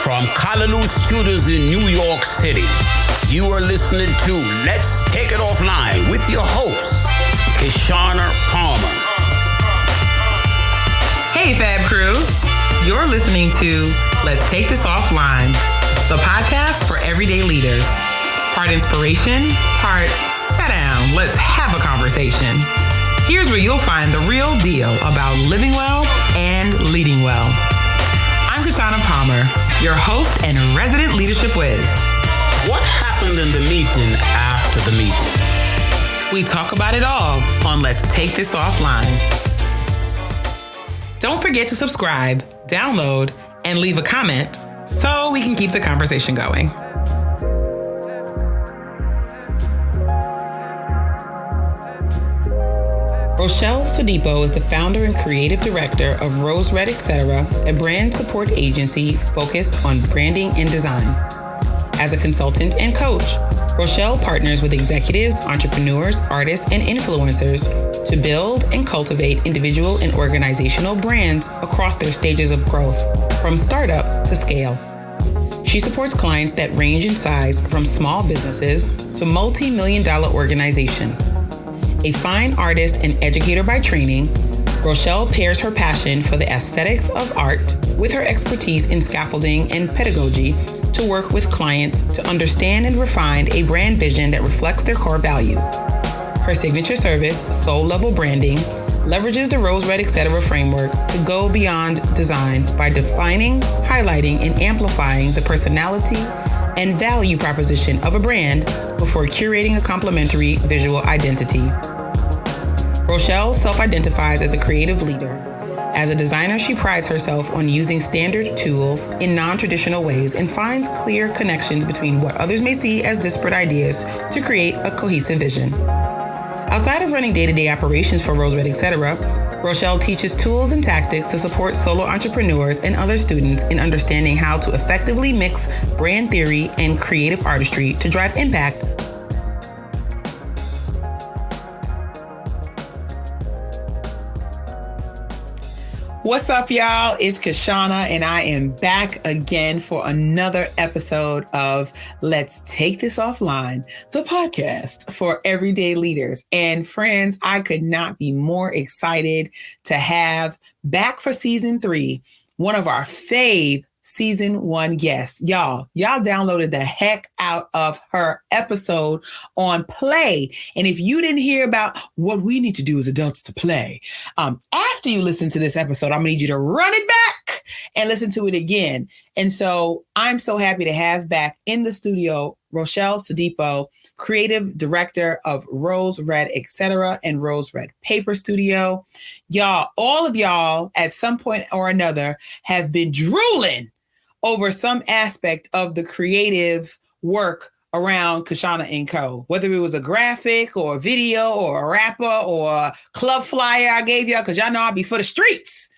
From Callaloo Studios in New York City, you are listening to Let's Take It Offline with your host, Kishana Palmer. Hey, Fab Crew. You're listening to Let's Take This Offline, the podcast for everyday leaders. Part inspiration, part sit down, let's have a conversation. Here's where you'll find the real deal about living well and leading well. I'm Kishana Palmer, your host and resident leadership whiz. What happened in the meeting after the meeting? We talk about it all on Let's Take This Offline. Don't forget to subscribe, download, and leave a comment so we can keep the conversation going. Rochelle Sodipo is the founder and creative director of Roseredd, etc., a brand support agency focused on branding and design. As a consultant and coach, Rochelle partners with executives, entrepreneurs, artists, and influencers to build and cultivate individual and organizational brands across their stages of growth, from startup to scale. She supports clients that range in size from small businesses to multi-million-dollar organizations. A fine artist and educator by training, Rochelle pairs her passion for the aesthetics of art with her expertise in scaffolding and pedagogy to work with clients to understand and refine a brand vision that reflects their core values. Her signature service, Soul Level Branding, leverages the Roseredd, etc. framework to go beyond design by defining, highlighting, and amplifying the personality and value proposition of a brand before curating a complementary visual identity. Rochelle self-identifies as a creative leader. As a designer, she prides herself on using standard tools in non-traditional ways and finds clear connections between what others may see as disparate ideas to create a cohesive vision. Outside of running day-to-day operations for Roseredd, etc., Rochelle teaches tools and tactics to support solo entrepreneurs and other students in understanding how to effectively mix brand theory and creative artistry to drive impact. What's up, y'all? It's Kishana, and I am back again for another episode of Let's Take This Offline, the podcast for everyday leaders. And friends, I could not be more excited to have back for season 3, one of our fave season 1 guests. Y'all downloaded the heck out of her episode on play. And if you didn't hear about what we need to do as adults to play, after you listen to this episode, I'm gonna need you to run it back and listen to it again. And so I'm so happy to have back in the studio, Rochelle Sodipo, Creative Director of Roseredd, etc., and Roseredd Paper Studio. Y'all, all of y'all at some point or another have been drooling over some aspect of the creative work around Kishana & Co. Whether it was a graphic or a video or a rapper or a club flyer I gave y'all, because y'all know I'll be for the streets.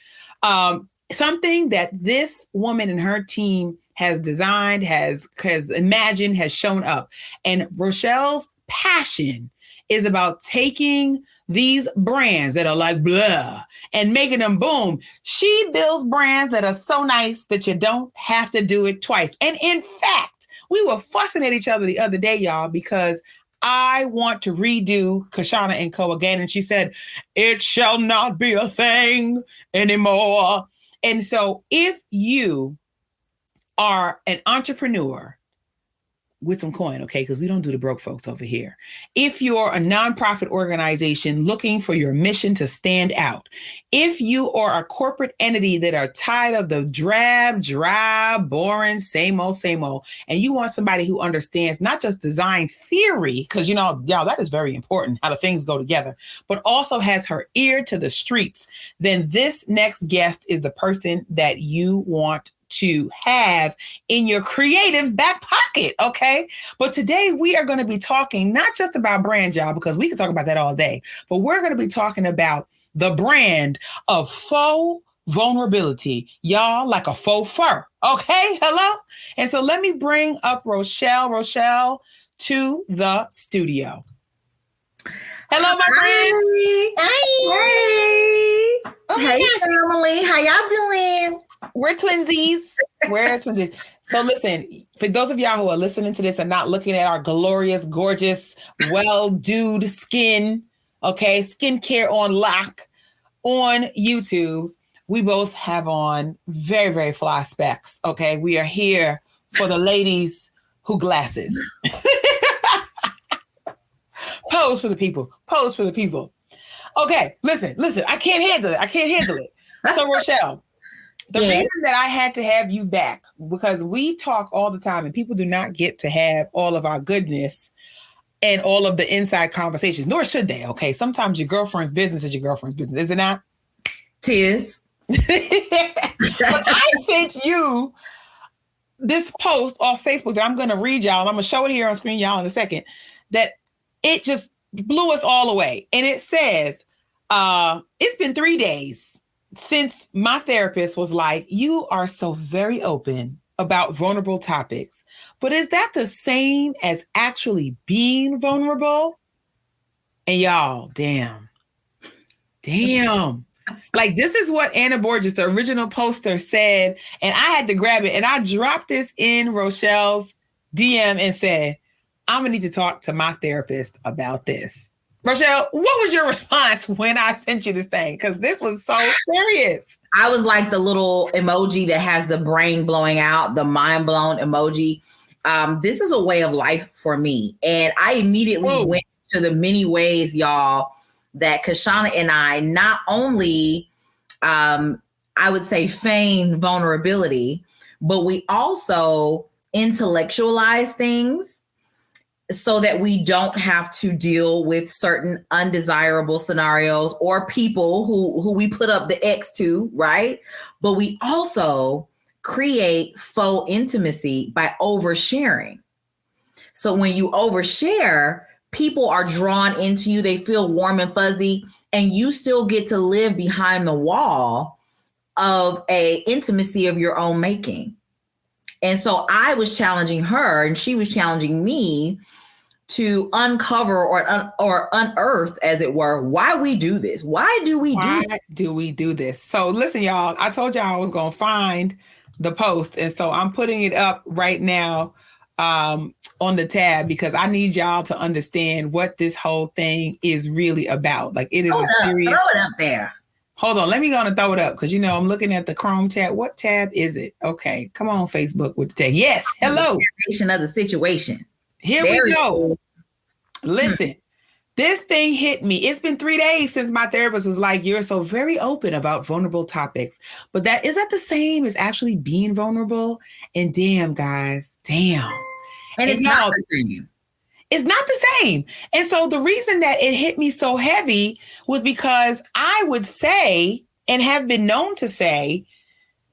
Something that this woman and her team has designed, has imagined, has shown up. And Rochelle's passion is about taking these brands that are like blah and making them boom. She builds brands that are so nice that you don't have to do it twice. And in fact, we were fussing at each other the other day, y'all, because I want to redo Kishana & Co. again. And she said, it shall not be a thing anymore. And so if you are an entrepreneur with some coin, okay, because we don't do the broke folks over here. If you're a nonprofit organization looking for your mission to stand out, if you are a corporate entity that are tired of the drab, dry, boring, same old, and you want somebody who understands not just design theory, because, y'all, that is very important, how the things go together, but also has her ear to the streets, then this next guest is the person that you want to have in your creative back pocket, okay? But today we are going to be talking not just about brand, y'all, because we can talk about that all day, but we're going to be talking about the brand of faux vulnerability, y'all, like a faux fur, okay? Hello? And so let me bring up Rochelle to the studio. Hello, my friend. Hey, family. How y'all doing? We're twinsies. So listen, for those of y'all who are listening to this and not looking at our glorious, gorgeous, well-dewed skin, okay, skincare on lock on YouTube, we both have on very, very fly specs, okay? We are here for the ladies who glasses. Pose for the people. Pose for the people. Okay, listen, I can't handle it. So Rochelle, the reason that I had to have you back, because we talk all the time and people do not get to have all of our goodness and all of the inside conversations, nor should they, okay? Sometimes your girlfriend's business is your girlfriend's business, is it not? Tis. But I sent you this post off Facebook that I'm going to read y'all, and I'm going to show it here on screen, y'all, in a second, that it just blew us all away. And it says, it's been 3 days since my therapist was like, you are so very open about vulnerable topics, but is that the same as actually being vulnerable? And y'all, damn. Like, this is what Anna Borges, the original poster, said. And I had to grab it. And I dropped this in Rochelle's DM and said, I'm going to need to talk to my therapist about this. Rochelle, what was your response when I sent you this thing? Because this was so serious. I was like the little emoji that has the brain blowing out, the mind blown emoji. This is a way of life for me. And I immediately went to the many ways, y'all, that Kashana and I not only, I would say, feign vulnerability, but we also intellectualize things so that we don't have to deal with certain undesirable scenarios or people who we put up the X to, right? But we also create faux intimacy by oversharing. So when you overshare, people are drawn into you, they feel warm and fuzzy, and you still get to live behind the wall of a intimacy of your own making. And so I was challenging her and she was challenging me to uncover or unearth, as it were, why we do this. Why do we do this? So listen, y'all, I told y'all I was going to find the post. And so I'm putting it up right now on the tab because I need y'all to understand what this whole thing is really about. Like, it is a serious... Throw it up there. Hold on. Let me go and throw it up because, I'm looking at the Chrome tab. What tab is it? Okay. Come on, Facebook with the tab. Yes. Hello. The of the situation. Here we go. Listen, this thing hit me. It's been 3 days since my therapist was like, you're so very open about vulnerable topics. But is that the same as actually being vulnerable? And damn, guys, damn. And it's not the same. It's not the same. And so the reason that it hit me so heavy was because I would say, and have been known to say,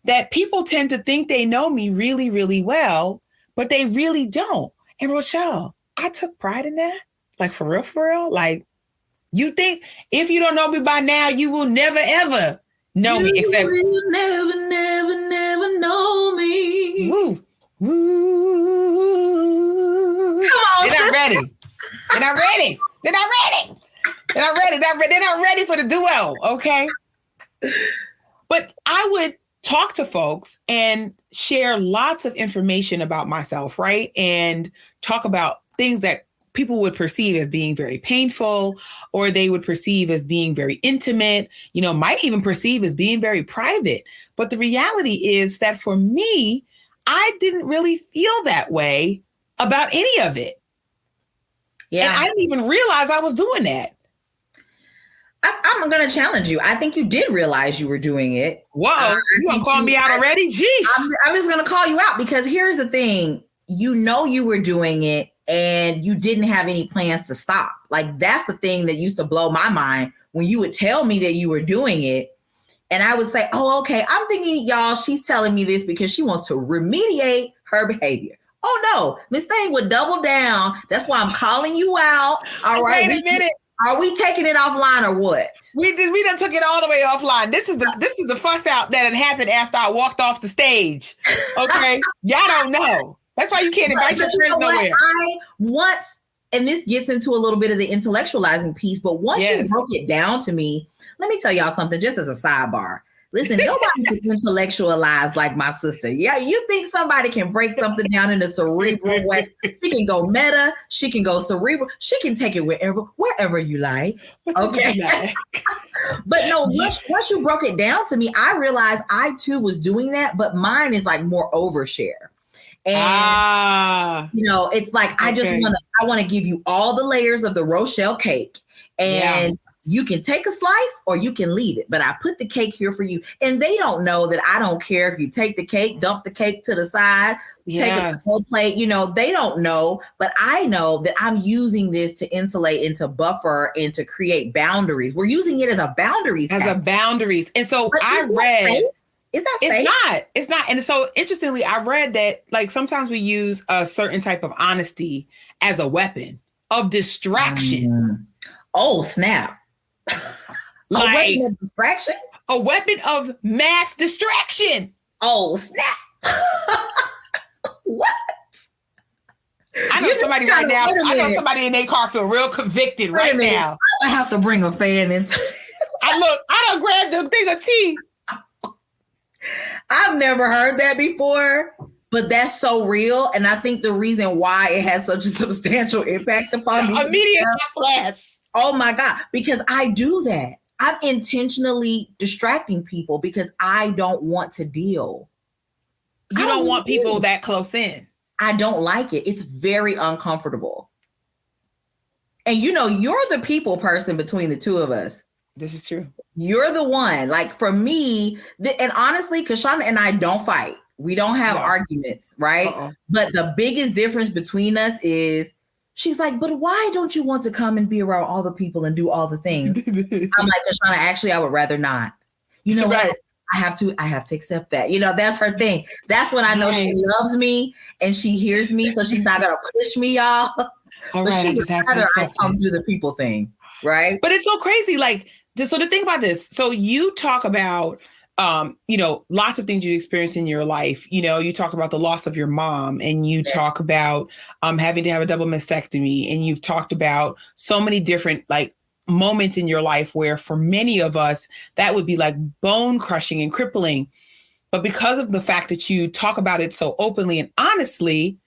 that people tend to think they know me really, really well, but they really don't. And Rochelle, I took pride in that. Like, for real. Like, you think if you don't know me by now, you will never, ever know me. Except you never know me. Woo. Come on. They're not ready. They're not ready for the duo. Okay. But I would talk to folks and share lots of information about myself, right? And talk about things that people would perceive as being very painful, or they would perceive as being very intimate, might even perceive as being very private. But the reality is that for me, I didn't really feel that way about any of it. Yeah. And I didn't even realize I was doing that. I'm going to challenge you. I think you did realize you were doing it. Whoa, you going to call me out already? Jeez. I'm just going to call you out because here's the thing. You were doing it and you didn't have any plans to stop. Like, that's the thing that used to blow my mind when you would tell me that you were doing it. And I would say, oh, okay, I'm thinking, y'all, she's telling me this because she wants to remediate her behavior. Oh, no, Miss Thing would double down. That's why I'm calling you out. All right. Wait a minute. Are we taking it offline or what? We done took it all the way offline. This is the fuss out that had happened after I walked off the stage. Okay. Y'all don't know. That's why you can't invite your friends nowhere. And this gets into a little bit of the intellectualizing piece, but once you broke it down to me, let me tell y'all something just as a sidebar. Listen, nobody can intellectualize like my sister. Yeah, you think somebody can break something down in a cerebral way? She can go meta. She can go cerebral. She can take it wherever you like. Okay. But no, once you broke it down to me, I realized I too was doing that, but mine is like more overshare. And it's like I want to give you all the layers of the Rochelle cake, and you can take a slice or you can leave it. But I put the cake here for you, and they don't know that I don't care if you take the cake, dump the cake to the side, take a whole plate. They don't know, but I know that I'm using this to insulate and to buffer and to create boundaries. We're using it as a boundaries. And so I read. Is that safe? It's not. And so interestingly, I read that like sometimes we use a certain type of honesty as a weapon of distraction. Oh, snap. Like, a weapon of distraction? A weapon of mass distraction. Oh, snap. What? I know somebody right now. I know somebody in their car feel real convicted right now. I have to bring a fan into I done grabbed a thing of tea. I've never heard that before, but that's so real. And I think the reason why it has such a substantial impact upon me. Immediate flash. Oh my God. Because I do that. I'm intentionally distracting people because I don't want to deal. You don't want people that close in. I don't like it. It's very uncomfortable. And you're the people person between the two of us. This is true. You're the one. Like for me, and honestly, Kashana and I don't fight. We don't have arguments, right? But the biggest difference between us is she's like, but why don't you want to come and be around all the people and do all the things? I'm like, Kashana, actually, I would rather not. You know what? I have to accept that. That's her thing. That's when I know she loves me and she hears me. So she's not going to push me, y'all. All but right, she would rather I come do the people thing. Right. But it's so crazy. Like, so the thing about this, so you talk about, lots of things you experience in your life. You talk about the loss of your mom, and you talk about having to have a double mastectomy, and you've talked about so many different like moments in your life where for many of us that would be like bone crushing and crippling. But because of the fact that you talk about it so openly and honestly,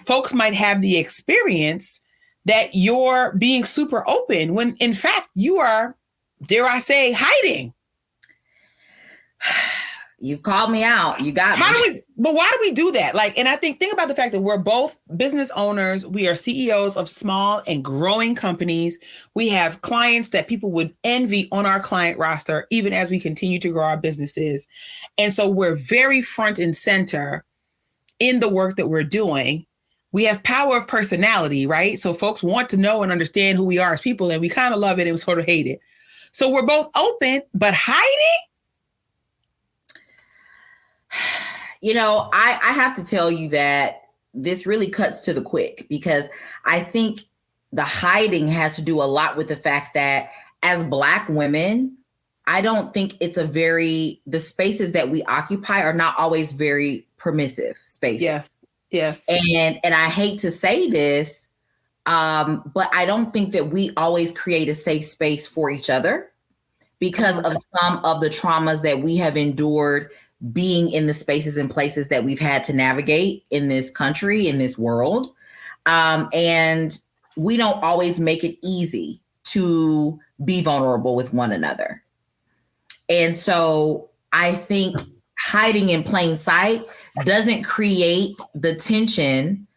folks might have the experience that you're being super open when in fact you are, dare I say, hiding. You've called me out. You got me. But why do we do that? Like, and I think about the fact that we're both business owners. We are CEOs of small and growing companies. We have clients that people would envy on our client roster, even as we continue to grow our businesses. And so we're very front and center in the work that we're doing. We have power of personality, right? So folks want to know and understand who we are as people, and we kind of love it and sort of hate it. So we're both open, but hiding? I have to tell you that this really cuts to the quick, because I think the hiding has to do a lot with the fact that as Black women, I don't think it's the spaces that we occupy are not always very permissive spaces. Yes. And I hate to say this, but I don't think that we always create a safe space for each other because of some of the traumas that we have endured being in the spaces and places that we've had to navigate in this country, in this world. And we don't always make it easy to be vulnerable with one another. And so I think hiding in plain sight doesn't create the tension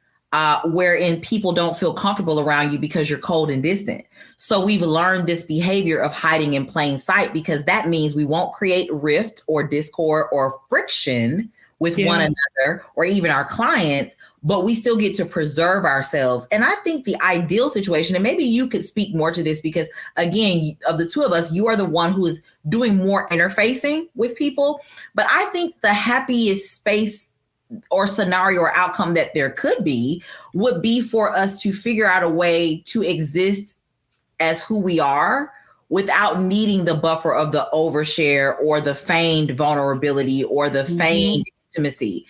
wherein people don't feel comfortable around you because you're cold and distant. So we've learned this behavior of hiding in plain sight because that means we won't create rift or discord or friction with one another or even our clients, but we still get to preserve ourselves. And I think the ideal situation, and maybe you could speak more to this because, again, of the two of us, you are the one who is doing more interfacing with people. But I think the happiest space or scenario or outcome that there could be would be for us to figure out a way to exist as who we are without needing the buffer of the overshare or the feigned vulnerability or the feigned intimacy.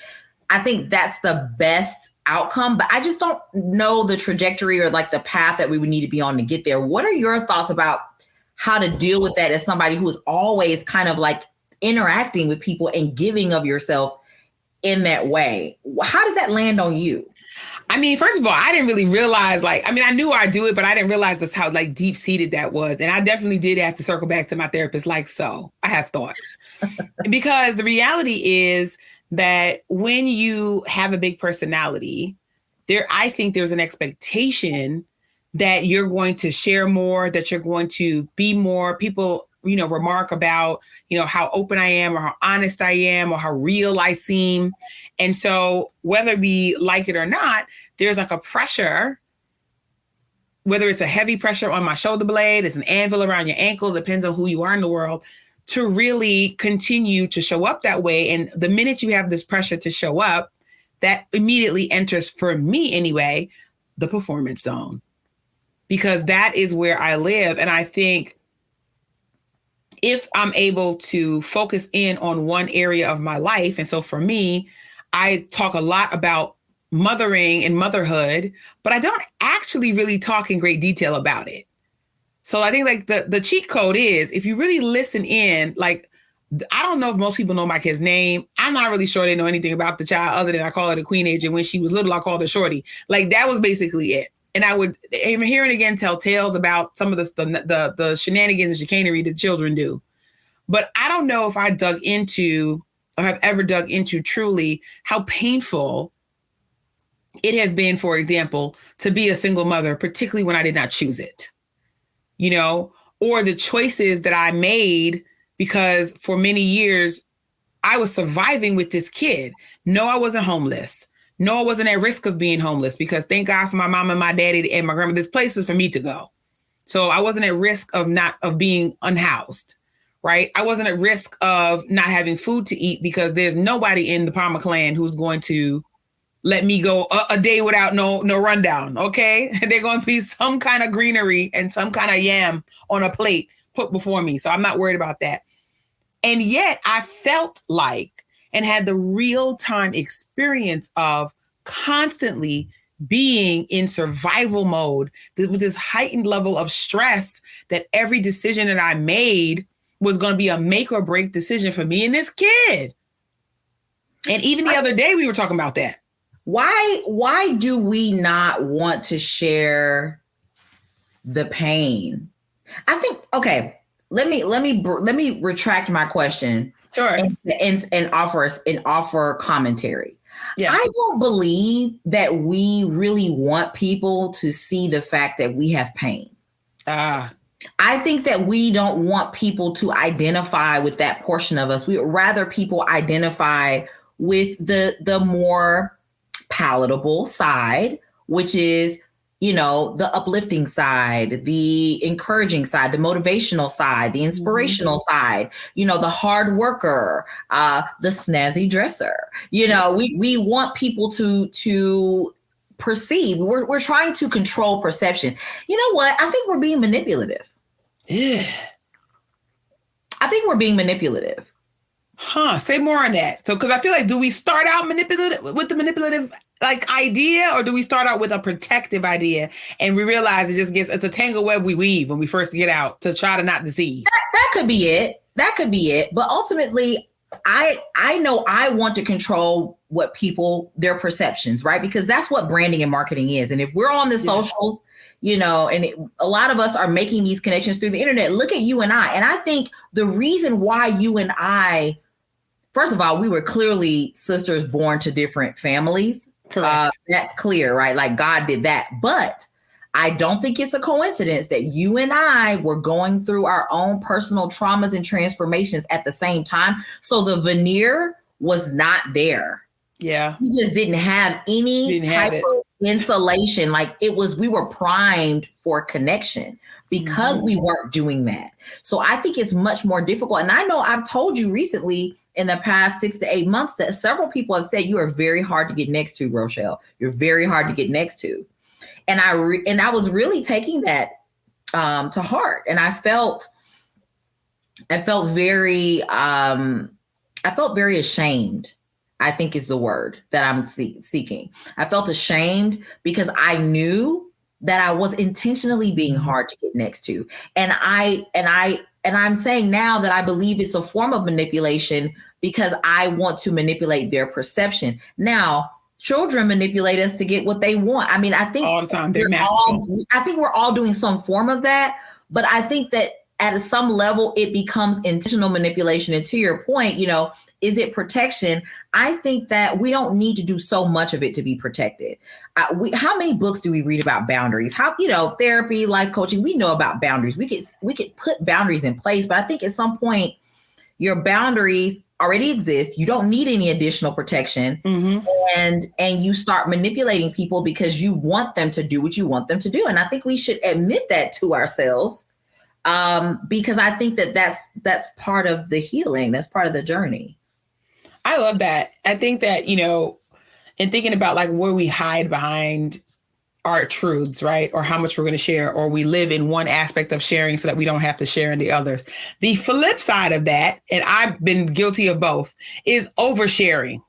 I think that's the best outcome, but I just don't know the trajectory or like the path that we would need to be on to get there. What are your thoughts about how to deal with that as somebody who is always kind of like interacting with people and giving of yourself in that way. How does that land on you? I mean, first of all, I didn't really realize, I knew I do it, but I didn't realize that's how deep seated that was. And I definitely did have to circle back to my therapist. So I have thoughts because the reality is that when you have a big personality, I think there's an expectation that you're going to share more, that you're going to be more. People, remark about, how open I am or how honest I am or how real I seem. And so whether we like it or not, there's a pressure, whether it's a heavy pressure on my shoulder blade, it's an anvil around your ankle, depends on who you are in the world, to really continue to show up that way. And the minute you have this pressure to show up, that immediately enters, for me anyway, the performance zone, because that is where I live. And I think if I'm able to focus in on one area of my life, and so for me, I talk a lot about mothering and motherhood, but I don't actually really talk in great detail about it. So I think the cheat code is, if you really listen in, I don't know if most people know my kid's name. I'm not really sure they know anything about the child other than I call her the queen age. And when she was little, I called her Shorty. That was basically it. And I would, even here and again, tell tales about some of the shenanigans and chicanery that children do. But I don't know if I dug into or have ever dug into truly how painful it has been, for example, to be a single mother, particularly when I did not choose it, or the choices that I made, because for many years I was surviving with this kid. No, I wasn't homeless. No, I wasn't at risk of being homeless, because thank God for my mom and my daddy and my grandma, there's places for me to go. So I wasn't at risk of being unhoused, right? I wasn't at risk of not having food to eat, because there's nobody in the Palmer clan who's going to let me go a day without no rundown, okay? They're going to be some kind of greenery and some kind of yam on a plate put before me. So I'm not worried about that. And yet I felt like, and had the real-time experience of constantly being in survival mode with this heightened level of stress, that every decision that I made was going to be a make or break decision for me and this kid. And even the other day we were talking about that. Why do we not want to share the pain? I think, okay, let me retract my question. Sure. And offer commentary. Yeah. I don't believe that we really want people to see the fact that we have pain. I think that we don't want people to identify with that portion of us. We would rather people identify with the more palatable side, which is, the uplifting side, the encouraging side, the motivational side, the inspirational side, the hard worker, the snazzy dresser. We want people to perceive. We're trying to control perception. You know what? I think we're being manipulative. Yeah. I think we're being manipulative. Say more on that. So, because I feel like, do we start out with the manipulative idea, or do we start out with a protective idea and we realize it's a tangle web we weave when we first get out to try to not deceive? That could be it. But ultimately, I know I want to control their perceptions, right? Because that's what branding and marketing is. And if we're on the socials, a lot of us are making these connections through the internet. Look at you and I. And I think the reason why you and I, first of all, we were clearly sisters born to different families. Correct. That's clear, right? God did that. But I don't think it's a coincidence that you and I were going through our own personal traumas and transformations at the same time. So the veneer was not there. Yeah. We just didn't have any type of insulation. We were primed for connection because we weren't doing that. So I think it's much more difficult. And I know I've told you recently in the past 6 to 8 months that several people have said you are very hard to get next to, Rochelle. You're very hard to get next to. And I was really taking that to heart. And I felt very ashamed, I think is the word that I'm seeking. I felt ashamed because I knew that I was intentionally being hard to get next to. And I And I'm saying now that I believe it's a form of manipulation because I want to manipulate their perception. Now, children manipulate us to get what they want. I mean, I think all the time they're masterful. I think we're all doing some form of that, but I think that at some level it becomes intentional manipulation. And to your point, you know, is it protection? I think that we don't need to do so much of it to be protected. How many books do we read about boundaries? How, you know, therapy, life coaching, we know about boundaries. We could put boundaries in place, but I think at some point your boundaries already exist. You don't need any additional protection. Mm-hmm. And you start manipulating people because you want them to do what you want them to do. And I think we should admit that to ourselves, because I think that that's part of the healing. That's part of the journey. I love that. I think that, you know, and thinking about like where we hide behind our truths, right? Or how much we're going to share, or we live in one aspect of sharing so that we don't have to share in the others. The flip side of that, and I've been guilty of both, is oversharing.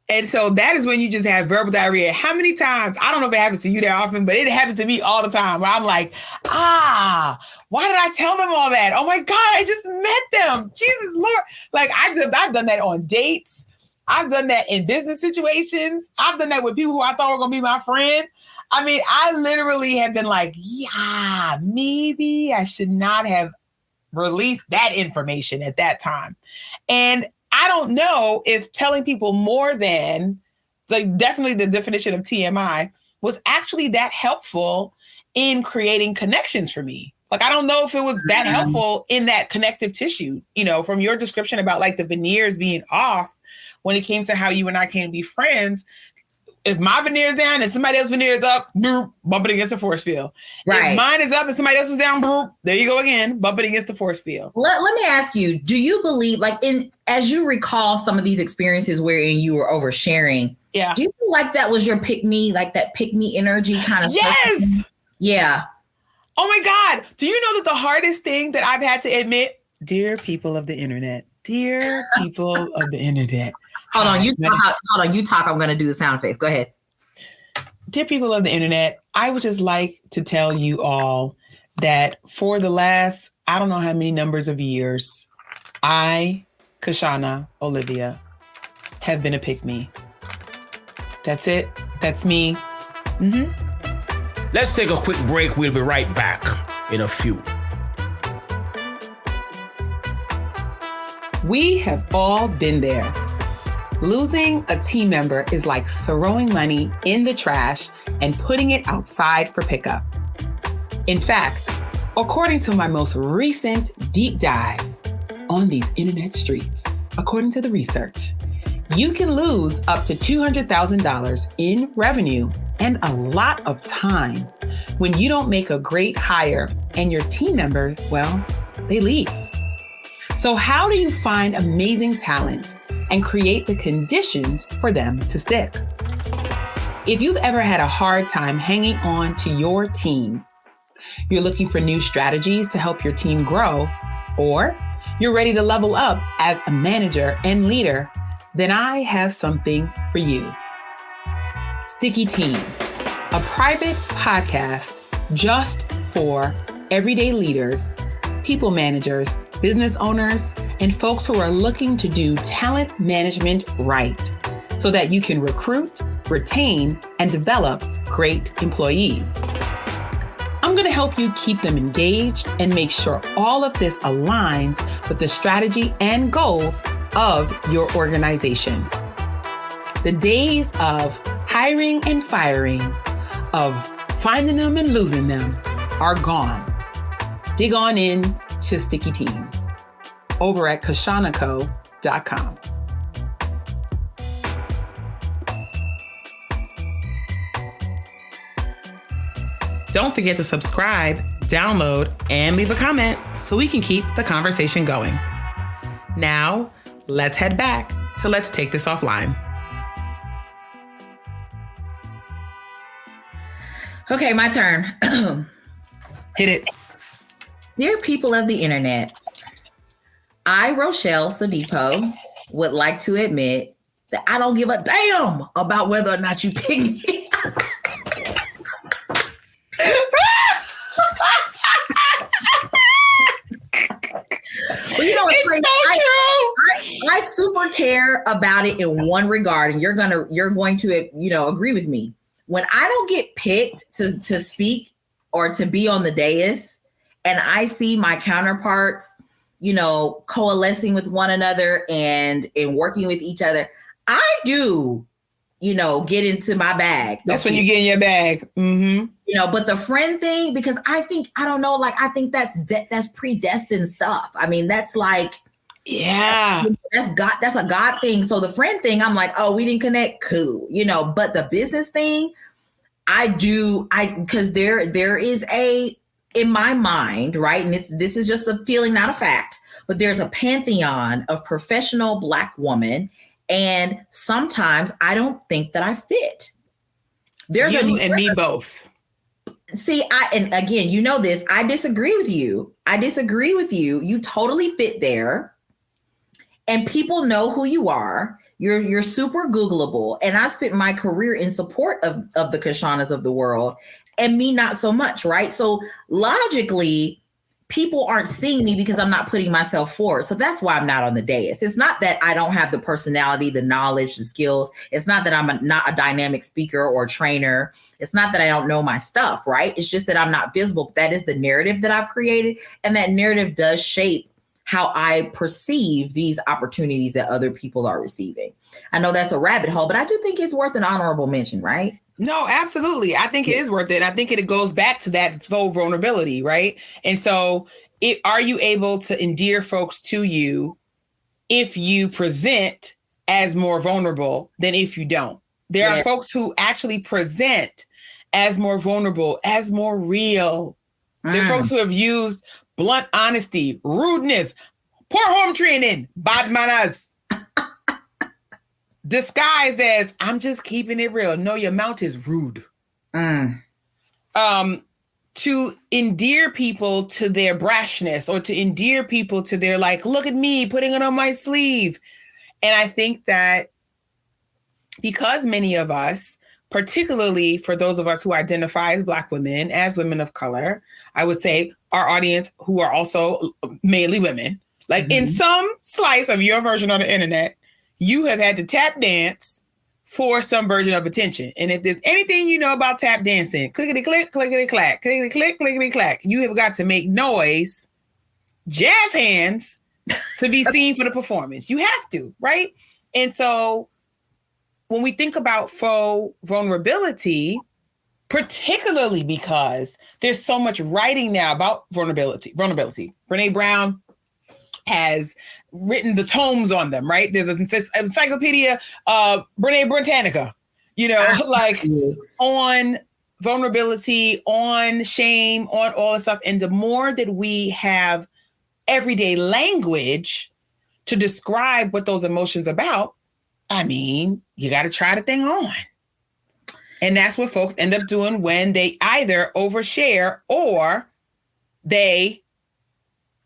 And so that is when you just have verbal diarrhea. How many times, I don't know if it happens to you that often, but it happens to me all the time where I'm like, why did I tell them all that? Oh my God, I just met them. Jesus Lord. Like I've done that on dates. I've done that in business situations. I've done that with people who I thought were going to be my friend. I mean, I literally have been like, yeah, maybe I should not have released that information at that time. And I don't know if telling people more than definitely the definition of TMI was actually that helpful in creating connections for me. Like, I don't know if it was that helpful in that connective tissue, you know, from your description about like the veneers being off when it came to how you and I came to be friends. If my veneer is down and somebody else's veneer is up, boop, bump it against the force field. Right. If mine is up and somebody else is down, boop, there you go again, bump it against the force field. Let me ask you, do you believe, like, as you recall some of these experiences wherein you were oversharing, do you feel like that was your pick me, like that pick me energy kind of Yes. Person? Yeah. Oh my God. Do you know that the hardest thing that I've had to admit, dear people of the internet, dear people of the internet. Hold on, you talk. I'm going to do the sound effects. Go ahead. Dear people of the internet, I would just like to tell you all that for the last, I don't know how many numbers of years, I, Kashana Olivia, have been a pick-me. That's it. That's me. Mm-hmm. Let's take a quick break. We'll be right back in a few. We have all been there. Losing a team member is like throwing money in the trash and putting it outside for pickup. In fact, according to my most recent deep dive on these internet streets, according to the research, you can lose up to $200,000 in revenue and a lot of time when you don't make a great hire and your team members, well, they leave. So how do you find amazing talent and create the conditions for them to stick? If you've ever had a hard time hanging on to your team, you're looking for new strategies to help your team grow, or you're ready to level up as a manager and leader, then I have something for you. Sticky Teams, a private podcast just for everyday leaders, people managers, business owners, and folks who are looking to do talent management right so that you can recruit, retain, and develop great employees. I'm going to help you keep them engaged and make sure all of this aligns with the strategy and goals of your organization. The days of hiring and firing, of finding them and losing them are gone. Dig on in to Sticky Teams over at kashanaco.com. Don't forget to subscribe, download, and leave a comment so we can keep the conversation going. Now, let's head back to Let's Take This Offline. Okay, my turn. Hit it. Dear people of the internet, I, Rochelle Sodipo, would like to admit that I don't give a damn about whether or not you pick me. It's so true. I super care about it in one regard, and you're going to agree with me. When I don't get picked to speak or to be on the dais, and I see my counterparts, coalescing with one another and working with each other, I do, get into my bag. That's when you get in your bag. Mm-hmm. But the friend thing, because I think that's predestined stuff. I mean, that's like, that's a God thing. So the friend thing, I'm like, oh, we didn't connect. Cool. But the business thing, because there is in my mind, right? And this is just a feeling, not a fact, but there's a pantheon of professional Black women. And sometimes I don't think that I fit. There's me both. See, and again, this, I disagree with you. You totally fit there. And people know who you are. You're super Googleable. And I spent my career in support of the Kashanas of the world, and me not so much, right? So logically, people aren't seeing me because I'm not putting myself forward. So that's why I'm not on the dais. It's not that I don't have the personality, the knowledge, the skills. It's not that I'm not a dynamic speaker or trainer. It's not that I don't know my stuff, right? It's just that I'm not visible. That is the narrative that I've created. And that narrative does shape how I perceive these opportunities that other people are receiving. I know that's a rabbit hole, but I do think it's worth an honorable mention, right? No, absolutely. I think it is worth it. I think it goes back to that faux vulnerability, right? And so are you able to endear folks to you if you present as more vulnerable than if you don't? There are folks who actually present as more vulnerable, as more real. There are folks who have used blunt honesty, rudeness, poor home training, bad manners, disguised as I'm just keeping it real. No, your mouth is rude. To endear people to their brashness, or to endear people to their, like, look at me putting it on my sleeve. And I think that because many of us, particularly for those of us who identify as Black women, as women of color, I would say our audience who are also mainly women, like in some slice of your version of the internet, you have had to tap dance for some version of attention. And if there's anything you know about tap dancing, clickety click, clickety clack, clickety click, clickety clack, you have got to make noise, jazz hands to be seen for the performance. You have to, right? And so when we think about faux vulnerability, particularly because there's so much writing now about vulnerability. Brene Brown has written the tomes on them, right? There's an encyclopedia, Brene Britannica, on vulnerability, on shame, on all this stuff. And the more that we have everyday language to describe what those emotions are about, I mean, you got to try the thing on. And that's what folks end up doing when they either overshare or they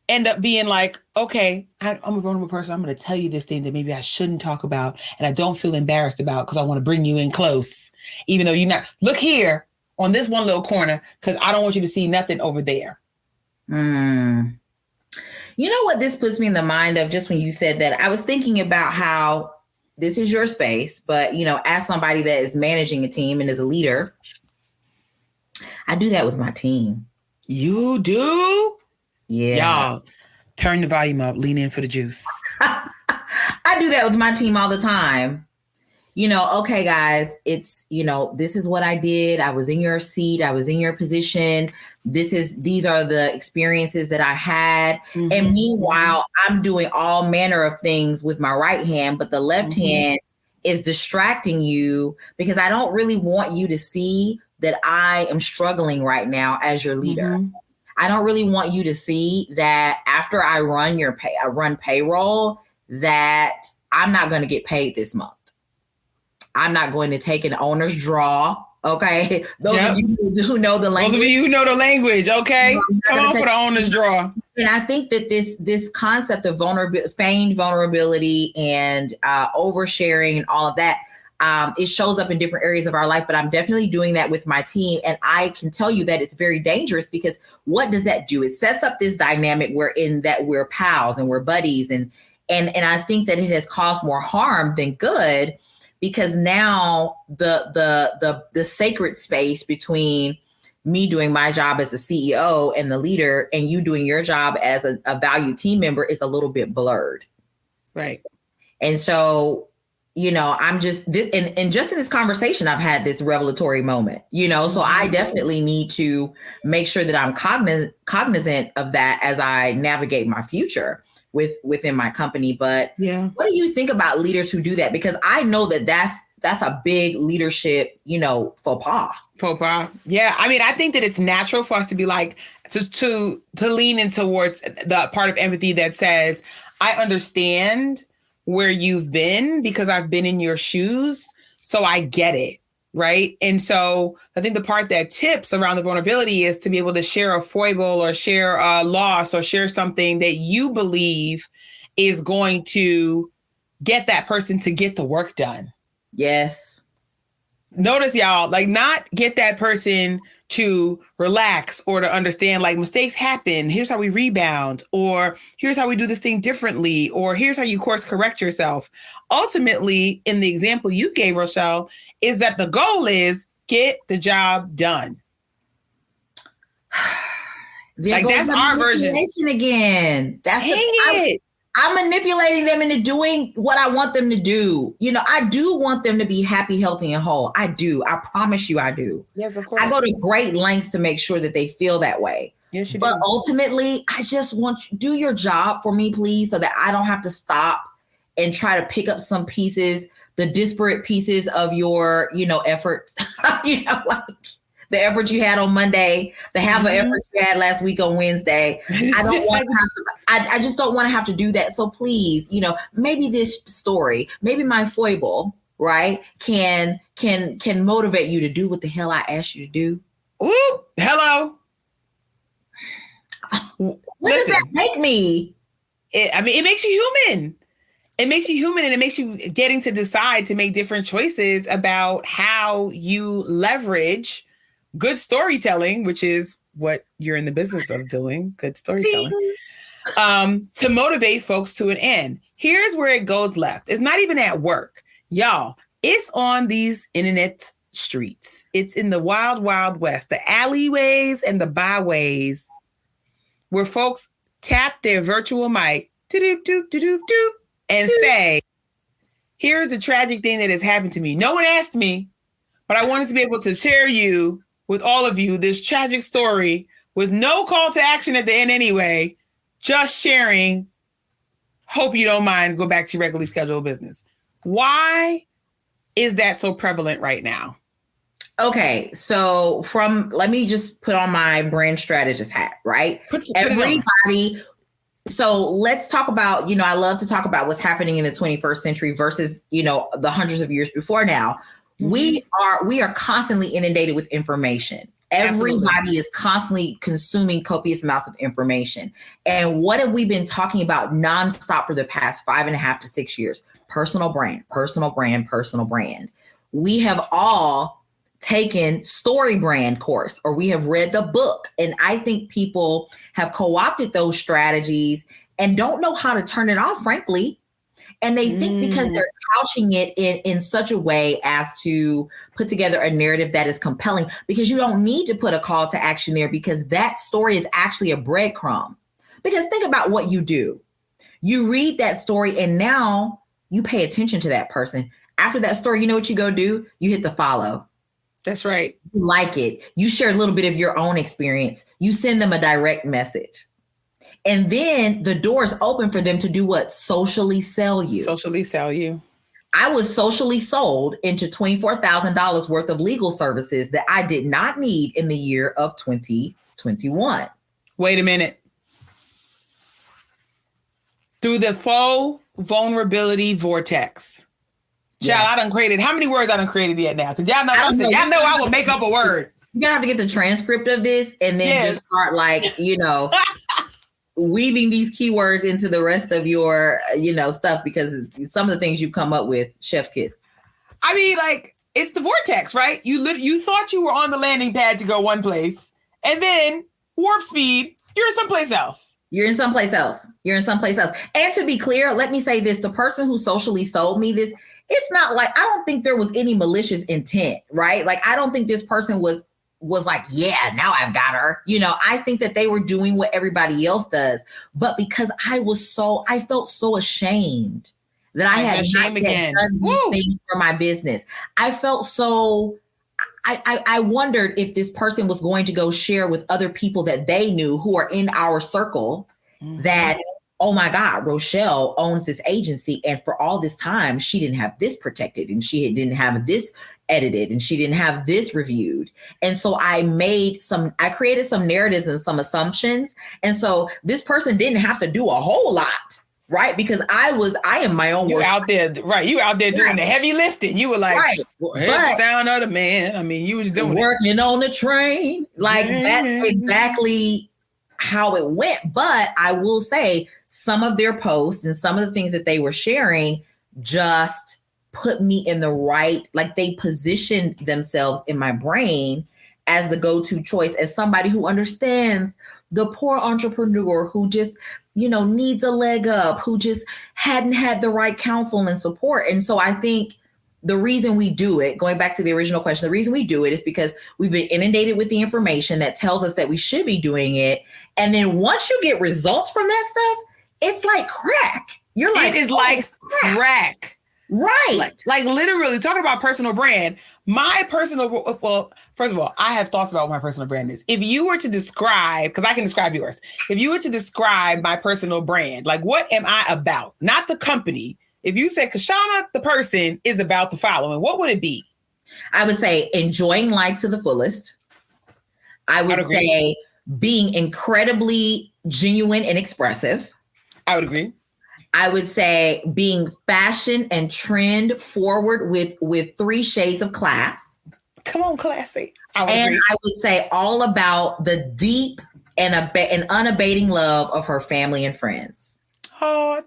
end up being like, okay, I'm a vulnerable person. I'm going to tell you this thing that maybe I shouldn't talk about and I don't feel embarrassed about because I want to bring you in close, even though you're not. Look here on this one little corner because I don't want you to see nothing over there. You know what this puts me in the mind of, just when you said that, I was thinking about how this is your space, but, as somebody that is managing a team and is a leader, I do that with my team. You do? Yeah. Y'all, turn the volume up, lean in for the juice. I do that with my team all the time. Okay, guys, it's, this is what I did. I was in your seat. I was in your position. These are the experiences that I had. Mm-hmm. And meanwhile, I'm doing all manner of things with my right hand, but the left hand is distracting you because I don't really want you to see that I am struggling right now as your leader. I don't really want you to see that after I run payroll, that I'm not going to get paid this month. I'm not going to take an owner's draw. Okay. Those of you who know the language. Those of you who know the language. Okay. Come on for the owner's draw. And I think that this concept of feigned vulnerability and oversharing and all of that, It shows up in different areas of our life, but I'm definitely doing that with my team. And I can tell you that it's very dangerous, because what does that do? It sets up this dynamic wherein that we're pals and we're buddies. And I think that it has caused more harm than good, because now the sacred space between me doing my job as the CEO and the leader and you doing your job as a valued team member is a little bit blurred. Right. And so, I'm just, and just in this conversation, I've had this revelatory moment, so I definitely need to make sure that I'm cognizant of that as I navigate my future within my company. But what do you think about leaders who do that? Because I know that that's a big leadership, faux pas. Faux pas. Yeah. I mean, I think that it's natural for us to be like, to lean in towards the part of empathy that says, I understand where you've been because I've been in your shoes. So I get it. Right. And so I think the part that tips around the vulnerability is to be able to share a foible or share a loss or share something that you believe is going to get that person to get the work done. Yes. Notice, y'all, like, not get that person to relax or to understand, like, mistakes happen. Here's how we rebound, or here's how we do this thing differently, or here's how you course correct yourself. Ultimately, in the example you gave, Rochelle, is that the goal is get the job done. Like, that's our version again. That's it. I'm manipulating them into doing what I want them to do. I do want them to be happy, healthy, and whole. I do. I promise you I do. Yes, of course. I go to great lengths to make sure that they feel that way. Yes, you do. But ultimately, I just want you to do your job for me, please, so that I don't have to stop and try to pick up some pieces, the disparate pieces of your, effort, like the effort you had on Monday, the half of effort you had last week on Wednesday. I don't want to have to, I just don't want to have to do that. So please, maybe this story, maybe my foible, right, can motivate you to do what the hell I asked you to do. Ooh, hello. What does that make me? It makes you human. It makes you human, and it makes you getting to decide to make different choices about how you leverage good storytelling, which is what you're in the business of doing, good storytelling, to motivate folks to an end. Here's where it goes left. It's not even at work. Y'all, it's on these internet streets. It's in the wild, wild west, the alleyways and the byways, where folks tap their virtual mic and say, here's the tragic thing that has happened to me. No one asked me, but I wanted to be able to share with all of you this tragic story with no call to action at the end anyway, just sharing. Hope you don't mind. Go back to your regularly scheduled business. Why is that so prevalent right now? Okay, so let me just put on my brand strategist hat, right? Everybody. So let's talk about, I love to talk about what's happening in the 21st century versus, the hundreds of years before now. We are constantly inundated with information. Everybody Absolutely. Is constantly consuming copious amounts of information. And what have we been talking about nonstop for the past 5.5 to 6 years? Personal brand, personal brand, personal brand. We have all taken story brand course, or we have read the book. And I think people have co-opted those strategies and don't know how to turn it off, frankly. And they think because they're couching it in such a way as to put together a narrative that is compelling, because you don't need to put a call to action there, because that story is actually a breadcrumb. Because think about what you do. You read that story and now you pay attention to that person. After that story, you know what you go do? You hit the follow. That's right. You like it. You share a little bit of your own experience. You send them a direct message. And then the door is open for them to do what? Socially sell you. Socially sell you. I was socially sold into $24,000 worth of legal services that I did not need in the year of 2021. Wait a minute. Through the faux vulnerability vortex. Child, yes. I done created, how many words I done created yet now? Because y'all know I will make up a word. You're going to have to get the transcript of this and then just start weaving these keywords into the rest of your, stuff, because some of the things you come up with, chef's kiss. I mean, like, it's the vortex, right? You thought you were on the landing pad to go one place, and then warp speed, you're someplace else. You're in someplace else. You're in someplace else. And to be clear, let me say this. The person who socially sold me this, it's not like, I don't think there was any malicious intent, right? Like, I don't think this person was like, yeah, now I've got her. You know, I think that they were doing what everybody else does. But because I felt so ashamed that I had not yet done these things for my business. I felt so... I wondered if this person was going to go share with other people that they knew who are in our circle that, oh my God, Rochelle owns this agency. And for all this time, she didn't have this protected and she didn't have this edited and she didn't have this reviewed. And so I created some narratives and some assumptions. And so this person didn't have to do a whole lot. Right. Because I am my own. You out there. Right. You out there doing the heavy lifting. You were like, well, here's the sound of the man. I mean, you was doing working on the train. Like that's exactly how it went. But I will say some of their posts and some of the things that they were sharing just put me in the right, like they positioned themselves in my brain as the go-to choice, as somebody who understands the poor entrepreneur who just, you know, needs a leg up, who just hadn't had the right counsel and support. And so I think the reason we do it, going back to the original question, the reason we do it is because we've been inundated with the information that tells us that we should be doing it. And then once you get results from that stuff, it's like crack. You're like, it is like crack. Right. Like literally talking about personal brand. Well, first of all, I have thoughts about what my personal brand is. If you were to describe, because I can describe yours. If you were to describe my personal brand, like what am I about? Not the company. If you said Kashana, the person is about the following, what would it be? I would say enjoying life to the fullest. I would say being incredibly genuine and expressive. I would agree. I would say being fashion and trend forward with 3 shades of class. Come on, classy. I would say all about the deep and unabating love of her family and friends. Oh,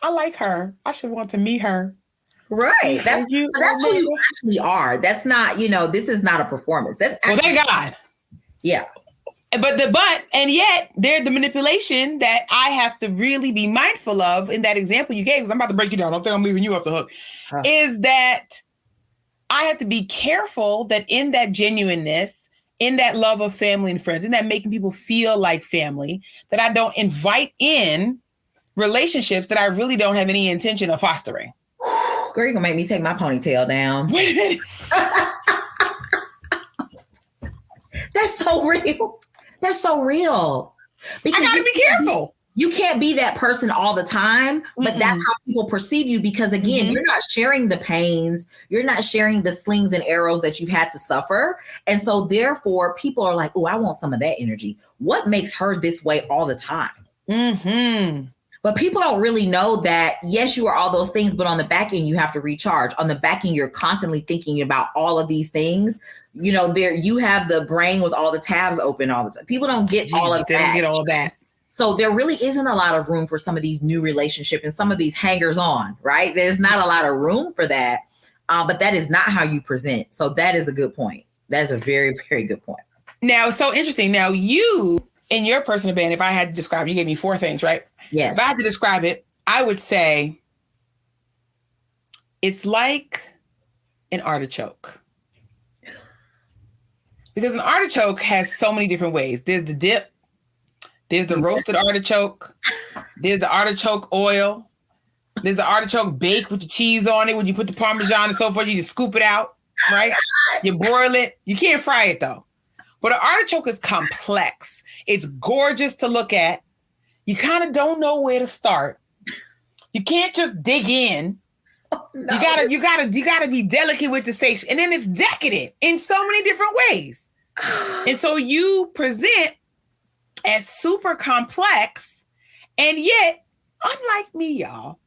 I like her. I should want to meet her. Right. That's who you actually are. That's not, this is not a performance. That's actually, thank God. Yeah. And yet there's the manipulation that I have to really be mindful of in that example you gave, because I'm about to break you down. I don't think I'm leaving you off the hook. Is that I have to be careful that in that genuineness, in that love of family and friends, in that making people feel like family, that I don't invite in relationships that I really don't have any intention of fostering. Girl, you're gonna make me take my ponytail down. Wait a minute. That's so real. That's so real. Because I gotta be careful. You can't be that person all the time, but that's how people perceive you. Because again, you're not sharing the pains. You're not sharing the slings and arrows that you've had to suffer. And so therefore people are like, oh, I want some of that energy. What makes her this way all the time? But people don't really know that, yes, you are all those things, but on the back end, you have to recharge. On the back end, you're constantly thinking about all of these things. There you have the brain with all the tabs open all the time. People don't get all of that. They don't get all that. So there really isn't a lot of room for some of these new relationships and some of these hangers on, right? There's not a lot of room for that. But that is not how you present. So that is a good point. That is a very, very good point. Now, so interesting. Now, you, in your personal brand, if I had to describe, you gave me 4 things, right? Yes. If I had to describe it, I would say it's like an artichoke. Because an artichoke has so many different ways. There's the dip. There's the roasted artichoke. There's the artichoke oil. There's the artichoke baked with the cheese on it. When you put the Parmesan and so forth, you just scoop it out, right? You broil it. You can't fry it, though. But an artichoke is complex. It's gorgeous to look at. You kind of don't know where to start. You can't just dig in. Oh, no. You gotta be delicate with the sage. And then it's decadent in so many different ways. And so you present as super complex, and yet, unlike me, y'all,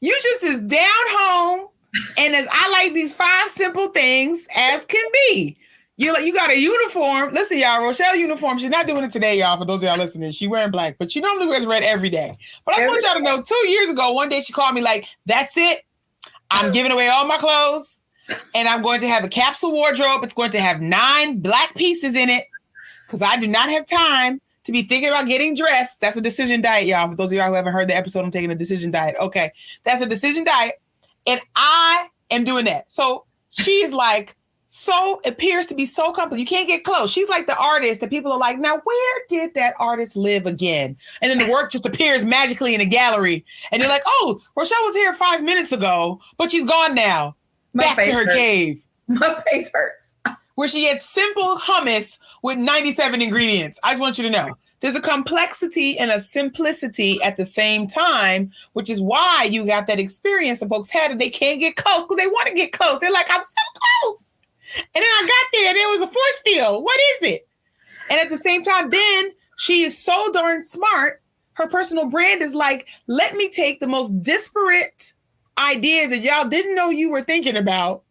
you just as down home and as I like these 5 simple things as can be. You got a uniform. Listen, y'all, Rochelle uniform. She's not doing it today, y'all. For those of y'all listening, she wearing black, but she normally wears red every day. But I want y'all to know, 2 years ago, one day she called me like, "That's it. I'm giving away all my clothes, and I'm going to have a capsule wardrobe. It's going to have 9 black pieces in it because I do not have time to be thinking about getting dressed. That's a decision diet, y'all. For those of y'all who haven't heard the episode, I'm taking a decision diet. Okay, that's a decision diet, and I am doing that. So she's like, so appears to be so comfortable. You can't get close. She's like the artist that people are like, now where did that artist live again? And then the work just appears magically in a gallery. And they're like, oh, Rochelle was here 5 minutes ago, but she's gone now. Back to her cave. My face hurts. Where she had simple hummus with 97 ingredients. I just want you to know. There's a complexity and a simplicity at the same time, which is why you got that experience that folks had and they can't get close because they want to get close. They're like, I'm so close. And then I got there and it was a force field. What is it? And at the same time, then she is so darn smart. Her personal brand is like, let me take the most disparate ideas that y'all didn't know you were thinking about,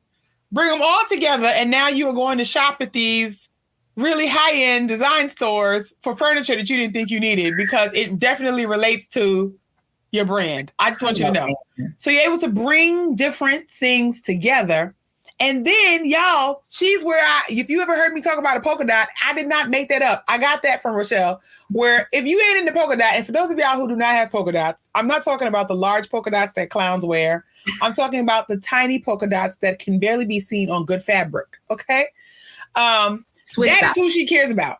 bring them all together, and now you are going to shop at these really high-end design stores for furniture that you didn't think you needed because it definitely relates to your brand. I just want you to know. So you're able to bring different things together. And then, y'all, she's where if you ever heard me talk about a polka dot, I did not make that up. I got that from Rochelle, where if you ain't in the polka dot, and for those of y'all who do not have polka dots, I'm not talking about the large polka dots that clowns wear. I'm talking about the tiny polka dots that can barely be seen on good fabric, okay? That's who she cares about.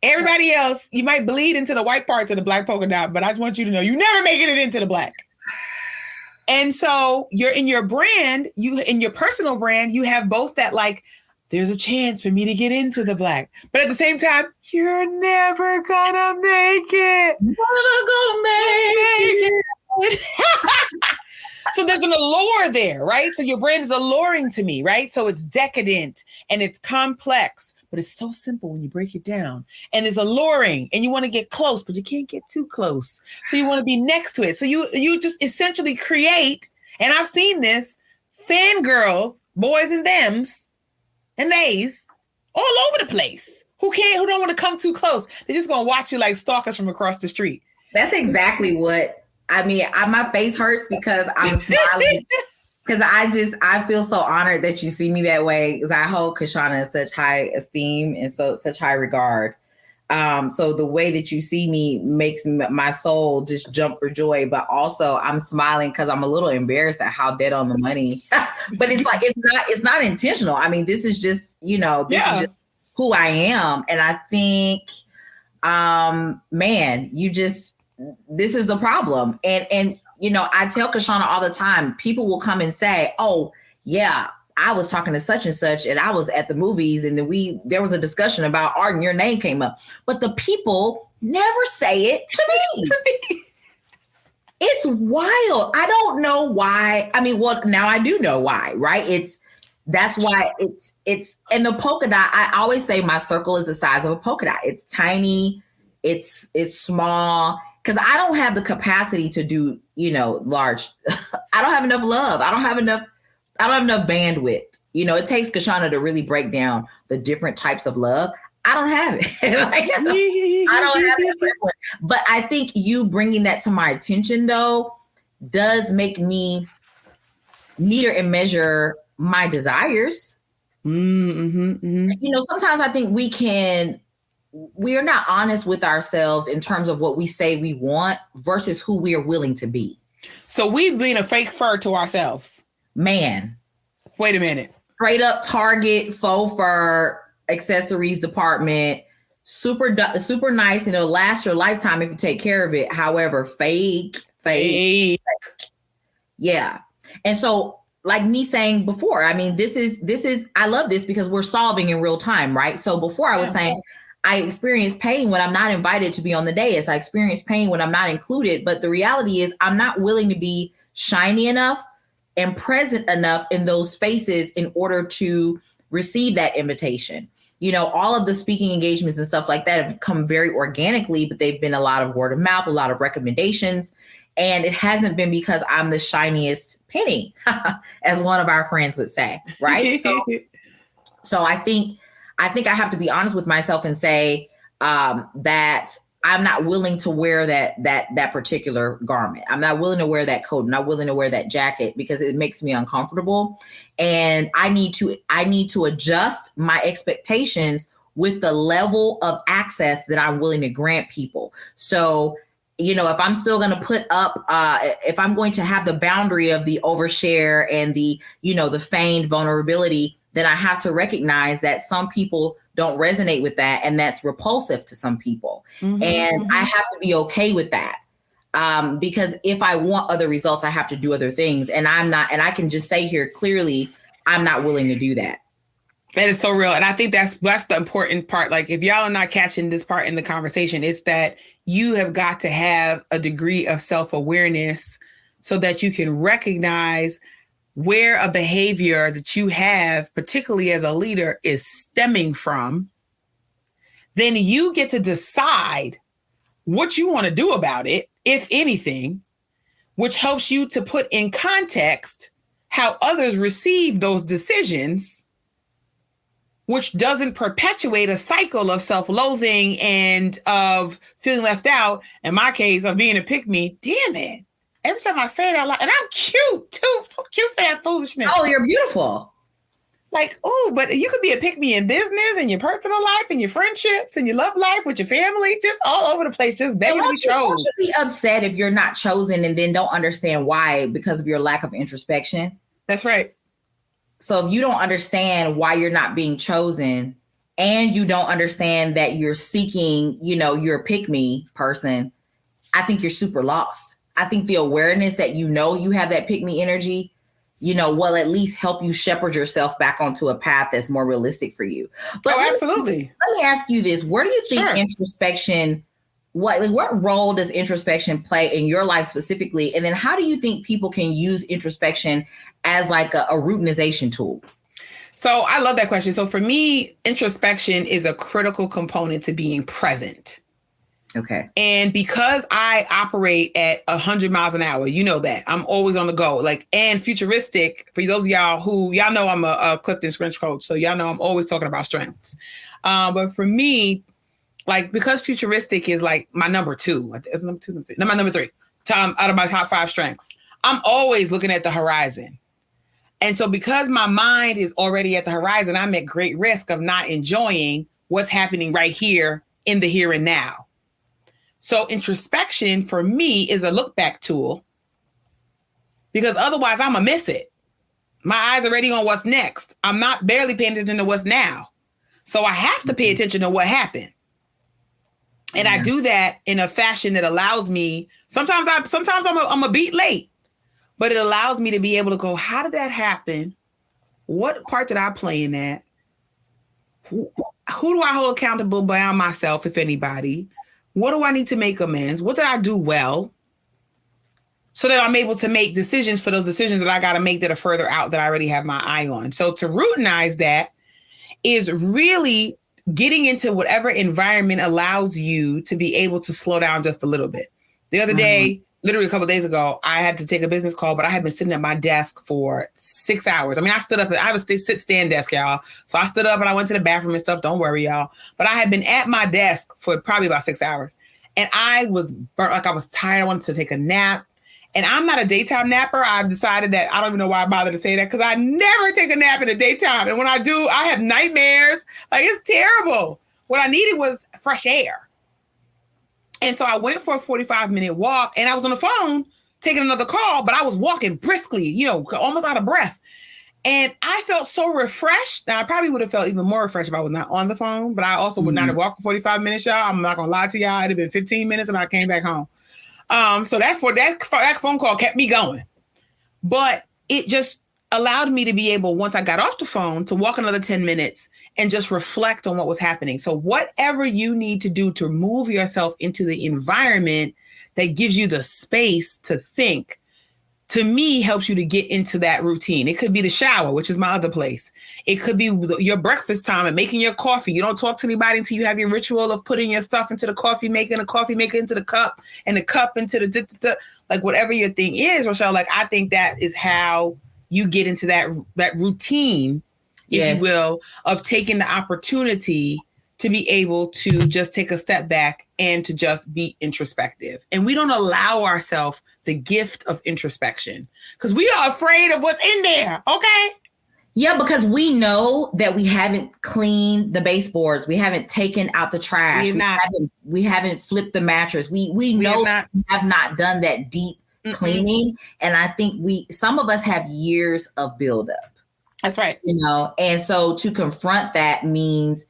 Everybody else, you might bleed into the white parts of the black polka dot, but I just want you to know, you never making it into the black. And so you're in your brand, in your personal brand, you have both that like, there's a chance for me to get into the black. But at the same time, you're never gonna make it. Never gonna make it. So there's an allure there, right? So your brand is alluring to me, right? So it's decadent and it's complex, but it's so simple when you break it down. And it's alluring and you want to get close, but you can't get too close. So you want to be next to it. So you just essentially create, and I've seen this, fangirls, boys and thems and theys all over the place who don't want to come too close. They're just going to watch you like stalkers from across the street. That's exactly what, I mean, my face hurts because I'm smiling. Because I feel so honored that you see me that way. Because I hold Kashana in such high esteem and such high regard. So the way that you see me makes my soul just jump for joy. But also I'm smiling because I'm a little embarrassed at how dead on the money. But it's like it's not intentional. I mean, this is just is just who I am. And I think, man, this is the problem. And I tell Kashana all the time, people will come and say, oh, yeah, I was talking to such and such, and I was at the movies, and then there was a discussion about art, and your name came up. But the people never say it to me. It's wild. I don't know why. I mean, well, now I do know why, right? That's why it's and the polka dot. I always say my circle is the size of a polka dot. It's tiny. It's small. Because I don't have the capacity to do, large. I don't have enough love. I don't have enough bandwidth. It takes Kashana to really break down the different types of love. I don't have it. I don't have it. But I think you bringing that to my attention, though, does make me meter and measure my desires. Mm-hmm, mm-hmm. Sometimes I think we are not honest with ourselves in terms of what we say we want versus who we are willing to be. So we've been a fake fur to ourselves. Man. Wait a minute. Straight up Target faux fur accessories department. Super nice and it'll last your lifetime if you take care of it. However, fake. Yeah. And so like me saying before, I mean, this is, I love this because we're solving in real time, right? So before I was saying, I experience pain when I'm not invited to be on the dais. I experience pain when I'm not included. But the reality is I'm not willing to be shiny enough and present enough in those spaces in order to receive that invitation. All of the speaking engagements and stuff like that have come very organically, but they've been a lot of word of mouth, a lot of recommendations. And it hasn't been because I'm the shiniest penny, as one of our friends would say, right? So I think I have to be honest with myself and say that I'm not willing to wear that particular garment. I'm not willing to wear that coat. I'm not willing to wear that jacket because it makes me uncomfortable. And I need to adjust my expectations with the level of access that I'm willing to grant people. So, if I'm still going to put up, if I'm going to have the boundary of the overshare and the feigned vulnerability, then I have to recognize that some people don't resonate with that. And that's repulsive to some people. Mm-hmm, and I have to be okay with that. Because if I want other results, I have to do other things. And I can just say here clearly, I'm not willing to do that. That is so real. And I think that's the important part. Like, if y'all are not catching this part in the conversation, it's that you have got to have a degree of self-awareness so that you can recognize where a behavior that you have, particularly as a leader, is stemming from. Then you get to decide what you want to do about it, if anything, which helps you to put in context how others receive those decisions, which doesn't perpetuate a cycle of self-loathing and of feeling left out. In my case, of being a pick-me. Damn it. Every time I say it out loud, and I'm cute too. So cute for that foolishness. Oh, you're beautiful. Like, oh, but you could be a pick-me in business and your personal life and your friendships and your love life with your family, just all over the place, just begging to be chosen. Won't you be upset if you're not chosen and then don't understand why because of your lack of introspection? That's right. So if you don't understand why you're not being chosen and you don't understand that you're seeking, you're a pick-me person, I think you're super lost. I think the awareness that you have that pick-me energy, will at least help you shepherd yourself back onto a path that's more realistic for you. But absolutely. Let me ask you this. Where do you think Sure. introspection, what role does introspection play in your life specifically? And then how do you think people can use introspection as like a routinization tool? So I love that question. So for me, introspection is a critical component to being present. Okay. And because I operate at 100 miles an hour, that I'm always on the go, and futuristic. For those of y'all who know, I'm a Clifton strength coach. So y'all know I'm always talking about strengths. But for me, because futuristic is my number two, it's number two, number three. No, my number three, out of my top 5 strengths, I'm always looking at the horizon. And so because my mind is already at the horizon, I'm at great risk of not enjoying what's happening right here in the here and now. So introspection for me is a look back tool because otherwise I'm going to miss it. My eyes are already on what's next. I'm not barely paying attention to what's now. So I have to pay attention to what happened. And I do that in a fashion that allows me, sometimes I'm a beat late, but it allows me to be able to go, how did that happen? What part did I play in that? Who do I hold accountable beyond myself, if anybody? What do I need to make amends? What did I do well? So that I'm able to make decisions for those decisions that I got to make that are further out that I already have my eye on. So to routinize that is really getting into whatever environment allows you to be able to slow down just a little bit. The other day, literally a couple of days ago, I had to take a business call, but I had been sitting at my desk for 6 hours. I mean, I stood up. I have a sit-stand desk, y'all. So I stood up and I went to the bathroom and stuff. Don't worry, y'all. But I had been at my desk for probably about 6 hours. And I was burnt, I was tired. I wanted to take a nap. And I'm not a daytime napper. I've decided that I don't even know why I bother to say that because I never take a nap in the daytime. And when I do, I have nightmares. It's terrible. What I needed was fresh air. And so I went for a 45-minute walk and I was on the phone taking another call, but I was walking briskly, almost out of breath. And I felt so refreshed. Now, I probably would have felt even more refreshed if I was not on the phone, but I also would not have walked for 45 minutes, y'all. I'm not going to lie to y'all. It'd have been 15 minutes and I came back home. So that phone call kept me going. But it just allowed me to be able, once I got off the phone, to walk another 10 minutes and just reflect on what was happening. So whatever you need to do to move yourself into the environment that gives you the space to think, to me, helps you to get into that routine. It could be the shower, which is my other place. It could be your breakfast time and making your coffee. You don't talk to anybody until you have your ritual of putting your stuff into the coffee maker and the coffee maker into the cup and the cup into the, whatever your thing is, Rochelle. I think that is how you get into that routine, if you will, of taking the opportunity to be able to just take a step back and to just be introspective. And we don't allow ourselves the gift of introspection because we are afraid of what's in there. Okay. Yeah, because we know that we haven't cleaned the baseboards. We haven't taken out the trash. We haven't flipped the mattress. We know we have not done that deep cleaning. And I think some of us have years of buildup. That's right. You know, and so to confront that means,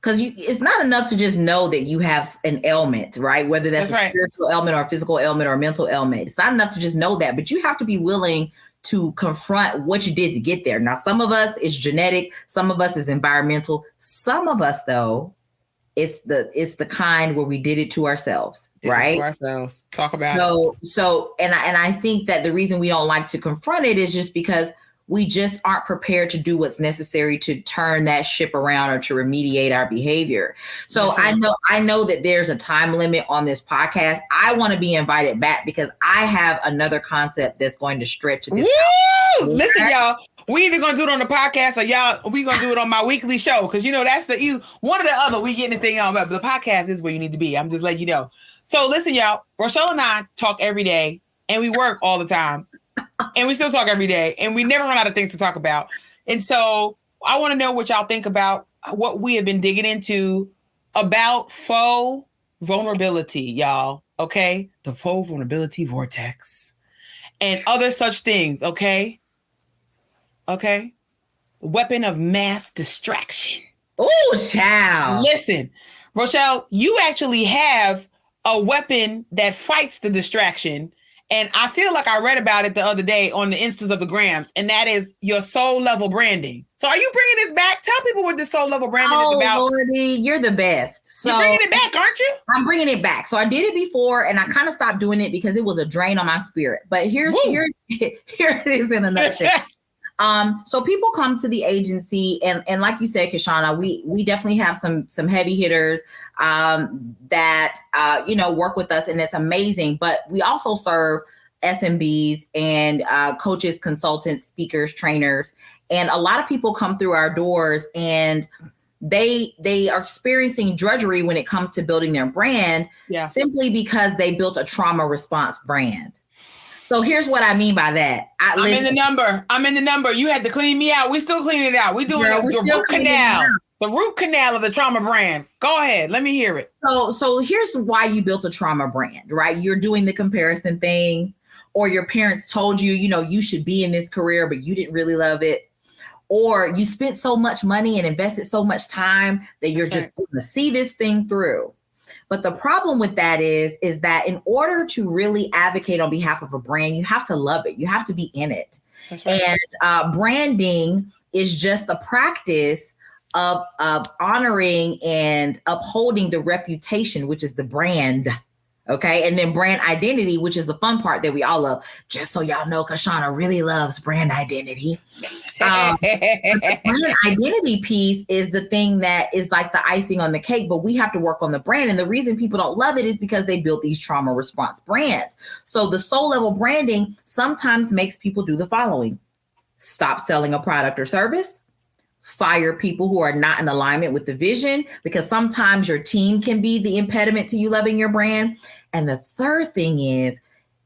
because it's not enough to just know that you have an ailment, right? Whether that's a spiritual ailment or a physical ailment or a mental ailment. It's not enough to just know that, but you have to be willing to confront what you did to get there. Now, some of us is genetic, some of us is environmental. Some of us, though, it's the kind where we did it to ourselves, right? To ourselves. Talk about it. So, and I think that the reason we don't like to confront it is just because we just aren't prepared to do what's necessary to turn that ship around or to remediate our behavior. So I know that there's a time limit on this podcast. I want to be invited back because I have another concept that's going to stretch this out. Listen, y'all, we either going to do it on the podcast or we going to do it on my weekly show. Cause that's one or the other, we getting this thing on, but the podcast is where you need to be. I'm just letting you know. So listen, y'all, Rochelle and I talk every day and we work all the time. And we still talk every day, and we never run out of things to talk about. And so I want to know what y'all think about what we have been digging into about faux vulnerability, y'all. Okay? The faux vulnerability vortex and other such things. Okay? Okay? Weapon of mass distraction. Oh, child. Listen, Rochelle, you actually have a weapon that fights the distraction. And I feel like I read about it the other day on the instance of the grams, and that is your soul level branding. So are you bringing this back? Tell people what this soul level branding is about. Oh, Lordy, you're the best. So you're bringing it back, aren't you? I'm bringing it back. So I did it before, and I kind of stopped doing it because it was a drain on my spirit. But here it is in a nutshell. So people come to the agency, and like you said, Kashana, we definitely have some heavy hitters that work with us, and it's amazing. But we also serve SMBs and coaches, consultants, speakers, trainers, and a lot of people come through our doors, and they are experiencing drudgery when it comes to building their brand, simply because they built a trauma response brand. So here's what I mean by that. I'm in the number. You had to clean me out. We still cleaning it out. We're doing the root canal. The root canal of the trauma brand. Go ahead. Let me hear it. So here's why you built a trauma brand, right? You're doing the comparison thing, or your parents told you, you should be in this career, but you didn't really love it. Or you spent so much money and invested so much time that you're just going to see this thing through. But the problem with that is that in order to really advocate on behalf of a brand, you have to love it. You have to be in it. That's right. And branding is just the practice of honoring and upholding the reputation, which is the brand. Okay. And then brand identity, which is the fun part that we all love. Just so y'all know, Kashana really loves brand identity. The brand identity piece is the thing that is like the icing on the cake, but we have to work on the brand. And the reason people don't love it is because they built these trauma response brands. So the soul level branding sometimes makes people do the following: stop selling a product or service, fire people who are not in alignment with the vision, because sometimes your team can be the impediment to you loving your brand. And the third thing is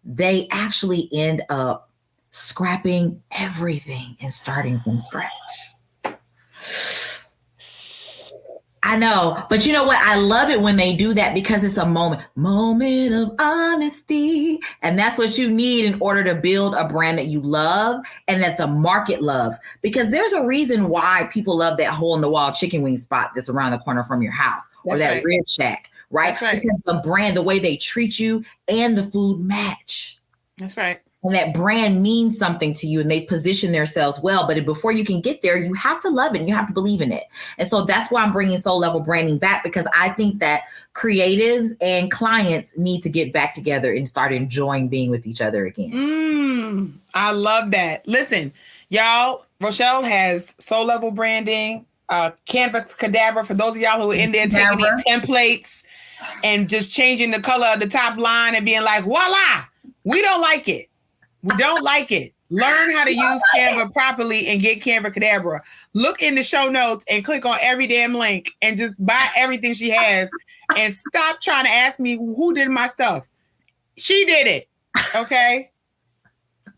they actually end up scrapping everything and starting from scratch. I know, but you know what? I love it when they do that because it's a moment of honesty. And that's what you need in order to build a brand that you love and that the market loves. Because there's a reason why people love that hole in the wall chicken wing spot that's around the corner from your house, or that Rib Shack, right? That's right. Because the brand, the way they treat you and the food match. That's right. And that brand means something to you and they position themselves well. But before you can get there, you have to love it and you have to believe in it. And so that's why I'm bringing soul level branding back, because I think that creatives and clients need to get back together and start enjoying being with each other again. I love that. Listen, y'all, Rochelle has soul level branding, Canva Cadabra, for those of y'all who are in there taking these templates and just changing the color of the top line and being like, voila, we don't like it. We don't like it. Learn how to use Canva properly and get Canva Cadabra. Look in the show notes and click on every damn link and just buy everything she has and stop trying to ask me who did my stuff. She did it. Okay.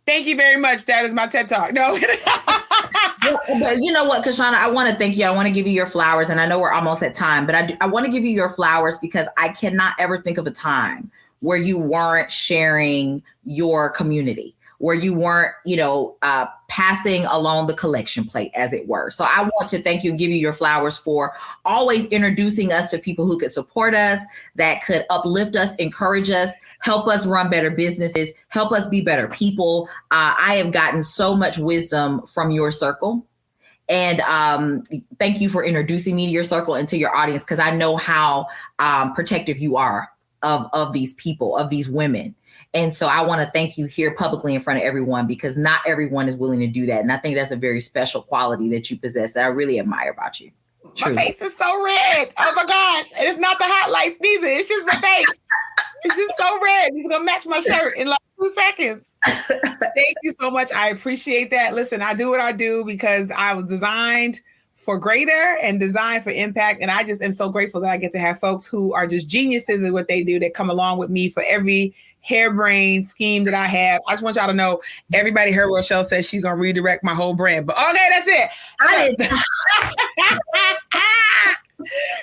Thank you very much. That is my TED Talk. No. But you know what, Kashana, I want to thank you. I want to give you your flowers. And I know we're almost at time, but I want to give you your flowers because I cannot ever think of a time where you weren't sharing your community, where you weren't, passing along the collection plate, as it were. So I want to thank you and give you your flowers for always introducing us to people who could support us, that could uplift us, encourage us, help us run better businesses, help us be better people. I have gotten so much wisdom from your circle. And thank you for introducing me to your circle and to your audience, because I know how protective you are of these people, of these women. And so I want to thank you here publicly in front of everyone, because not everyone is willing to do that. And I think that's a very special quality that you possess that I really admire about you. Truly. My face is so red. Oh my gosh. And it's not the highlights neither. It's just my face. It's just so red. It's going to match my shirt in like 2 seconds. Thank you so much. I appreciate that. Listen, I do what I do because I was designed for greater and designed for impact. And I just am so grateful that I get to have folks who are just geniuses in what they do that come along with me for every harebrained scheme that I have. I just want y'all to know, everybody heard Rochelle says she's going to redirect my whole brand. But okay, that's it.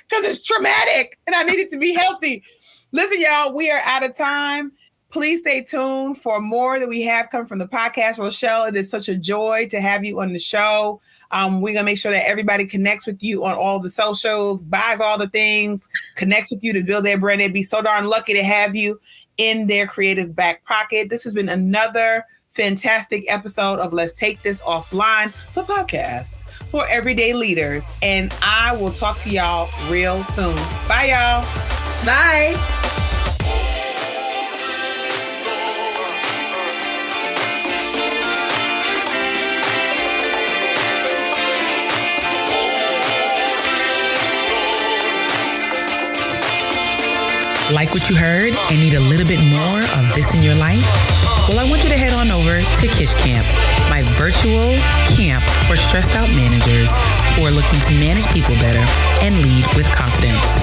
Because it's traumatic and I need it to be healthy. Listen, y'all, we are out of time. Please stay tuned for more that we have coming from the podcast. Rochelle, it is such a joy to have you on the show. We're going to make sure that everybody connects with you on all the socials, buys all the things, connects with you to build their brand. They'd be so darn lucky to have you in their creative back pocket. This has been another fantastic episode of Let's Take This Offline, the podcast for everyday leaders. And I will talk to y'all real soon. Bye, y'all. Bye. Like what you heard and need a little bit more of this in your life? Well, I want you to head on over to Kish Camp, my virtual camp for stressed out managers who are looking to manage people better and lead with confidence.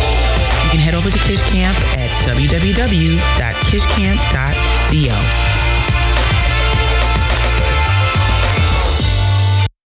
You can head over to Kish Camp at www.kishcamp.co.